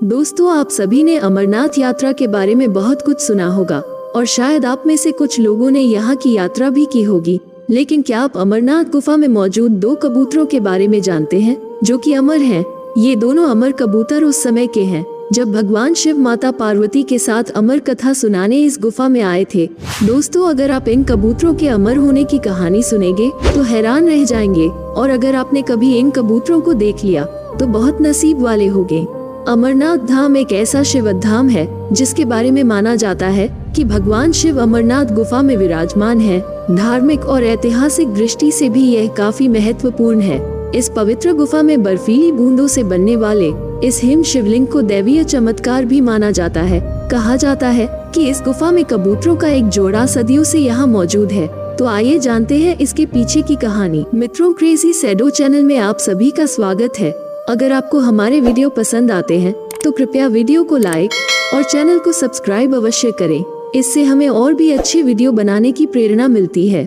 दोस्तों, आप सभी ने अमरनाथ यात्रा के बारे में बहुत कुछ सुना होगा और शायद आप में से कुछ लोगों ने यहाँ की यात्रा भी की होगी। लेकिन क्या आप अमरनाथ गुफा में मौजूद 2 कबूतरों के बारे में जानते हैं जो कि अमर हैं? ये दोनों अमर कबूतर उस समय के हैं जब भगवान शिव माता पार्वती के साथ अमर कथा सुनाने इस गुफा में आए थे। दोस्तों, अगर आप इन कबूतरों के अमर होने की कहानी सुनेंगे तो हैरान रह जाएंगे, और अगर आपने कभी इन कबूतरों को देख लिया तो बहुत नसीब वाले होंगे। अमरनाथ धाम एक ऐसा शिव धाम है जिसके बारे में माना जाता है कि भगवान शिव अमरनाथ गुफा में विराजमान है। धार्मिक और ऐतिहासिक दृष्टि से भी यह काफी महत्वपूर्ण है। इस पवित्र गुफा में बर्फीली बूंदों से बनने वाले इस हिम शिवलिंग को दैवीय चमत्कार भी माना जाता है। कहा जाता है कि इस गुफा में कबूतरों का एक जोड़ा सदियों से यहाँ मौजूद है। तो आइए जानते हैं इसके पीछे की कहानी। मित्रों, क्रेजी शैडो चैनल में आप सभी का स्वागत है। अगर आपको हमारे वीडियो पसंद आते हैं तो कृपया वीडियो को लाइक और चैनल को सब्सक्राइब अवश्य करें। इससे हमें और भी अच्छी वीडियो बनाने की प्रेरणा मिलती है।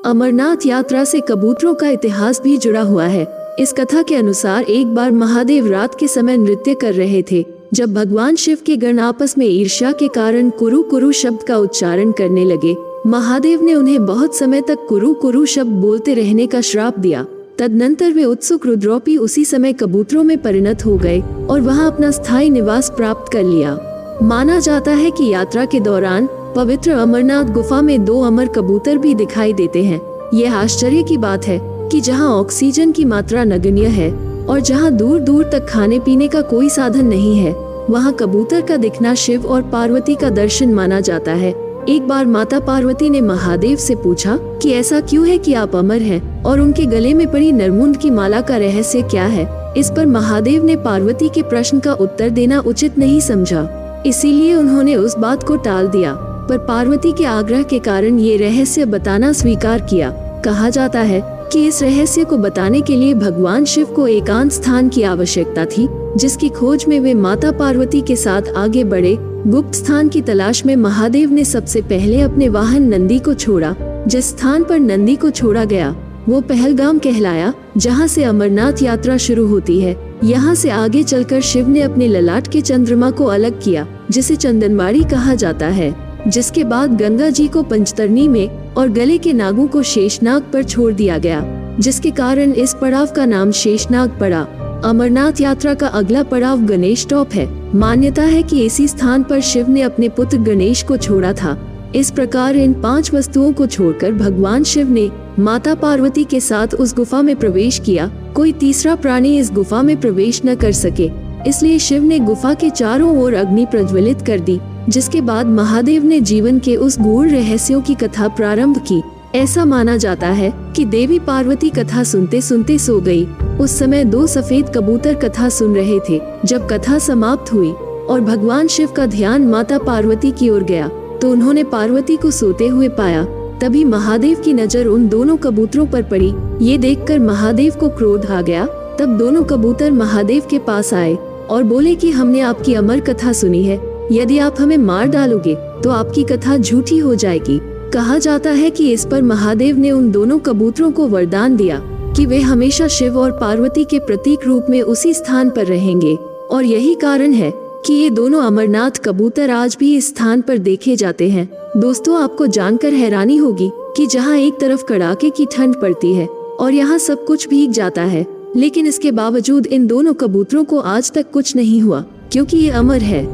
अमरनाथ यात्रा से कबूतरों का इतिहास भी जुड़ा हुआ है। इस कथा के अनुसार एक बार महादेव रात के समय नृत्य कर रहे थे जब भगवान शिव के गण आपस में ईर्ष्या के कारण कुरु कुरु शब्द का उच्चारण करने लगे। महादेव ने उन्हें बहुत समय तक कुरु कुरु शब्द बोलते रहने का श्राप दिया। तदनंतर वे उत्सुक रुद्रोपी उसी समय कबूतरों में परिणत हो गए और वहां अपना स्थायी निवास प्राप्त कर लिया। माना जाता है कि यात्रा के दौरान पवित्र अमरनाथ गुफा में 2 अमर कबूतर भी दिखाई देते हैं। यह आश्चर्य की बात है कि जहां ऑक्सीजन की मात्रा नगण्य है और जहां दूर दूर तक खाने पीने का कोई साधन नहीं है, वहां कबूतर का दिखना शिव और पार्वती का दर्शन माना जाता है। एक बार माता पार्वती ने महादेव से पूछा कि ऐसा क्यों है कि आप अमर हैं और उनके गले में पड़ी नरमुंड की माला का रहस्य क्या है। इस पर महादेव ने पार्वती के प्रश्न का उत्तर देना उचित नहीं समझा, इसीलिए उन्होंने उस बात को टाल दिया। पर पार्वती के आग्रह के कारण ये रहस्य बताना स्वीकार किया। कहा जाता है कि इस रहस्य को बताने के लिए भगवान शिव को एकांत स्थान की आवश्यकता थी, जिसकी खोज में वे माता पार्वती के साथ आगे बढ़े। गुप्त स्थान की तलाश में महादेव ने सबसे पहले अपने वाहन नंदी को छोड़ा। जिस स्थान पर नंदी को छोड़ा गया वो पहलगाम कहलाया, जहां से अमरनाथ यात्रा शुरू होती है। यहाँ से आगे चलकर शिव ने अपने ललाट के चंद्रमा को अलग किया, जिसे चंदनबाड़ी कहा जाता है। जिसके बाद गंगा जी को पंचतरणी में और गले के नागों को शेषनाग पर छोड़ दिया गया, जिसके कारण इस पड़ाव का नाम शेषनाग पड़ा। अमरनाथ यात्रा का अगला पड़ाव गणेश टॉप है। मान्यता है कि इसी स्थान पर शिव ने अपने पुत्र गणेश को छोड़ा था। इस प्रकार इन 5 वस्तुओं को छोड़कर भगवान शिव ने माता पार्वती के साथ उस गुफा में प्रवेश किया। कोई तीसरा प्राणी इस गुफा में प्रवेश न कर सके, इसलिए शिव ने गुफा के चारों ओर अग्नि प्रज्वलित कर दी। जिसके बाद महादेव ने जीवन के उस गूढ़ रहस्यों की कथा प्रारंभ की। ऐसा माना जाता है कि देवी पार्वती कथा सुनते सुनते सो गई। उस समय 2 सफेद कबूतर कथा सुन रहे थे। जब कथा समाप्त हुई और भगवान शिव का ध्यान माता पार्वती की ओर गया तो उन्होंने पार्वती को सोते हुए पाया। तभी महादेव की नजर उन दोनों कबूतरों पर पड़ी। ये देखकर महादेव को क्रोध आ गया। तब दोनों कबूतर महादेव के पास आए और बोले कि हमने आपकी अमर कथा सुनी है, यदि आप हमें मार डालोगे तो आपकी कथा झूठी हो जाएगी। कहा जाता है कि इस पर महादेव ने उन दोनों कबूतरों को वरदान दिया कि वे हमेशा शिव और पार्वती के प्रतीक रूप में उसी स्थान पर रहेंगे, और यही कारण है कि ये दोनों अमरनाथ कबूतर आज भी इस स्थान पर देखे जाते हैं। दोस्तों, आपको जानकर हैरानी होगी कि जहाँ एक तरफ कड़ाके की ठंड पड़ती है और यहाँ सब कुछ भीग जाता है, लेकिन इसके बावजूद इन दोनों कबूतरों को आज तक कुछ नहीं हुआ, क्योंकि ये अमर है।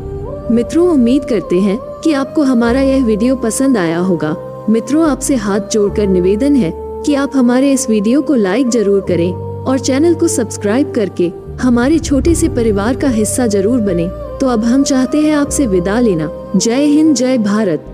मित्रों, उम्मीद करते हैं कि आपको हमारा यह वीडियो पसंद आया होगा। मित्रों, आपसे हाथ जोड़कर निवेदन है कि आप हमारे इस वीडियो को लाइक जरूर करें और चैनल को सब्सक्राइब करके हमारे छोटे से परिवार का हिस्सा जरूर बने। तो अब हम चाहते हैं आपसे विदा लेना। जय हिंद, जय भारत।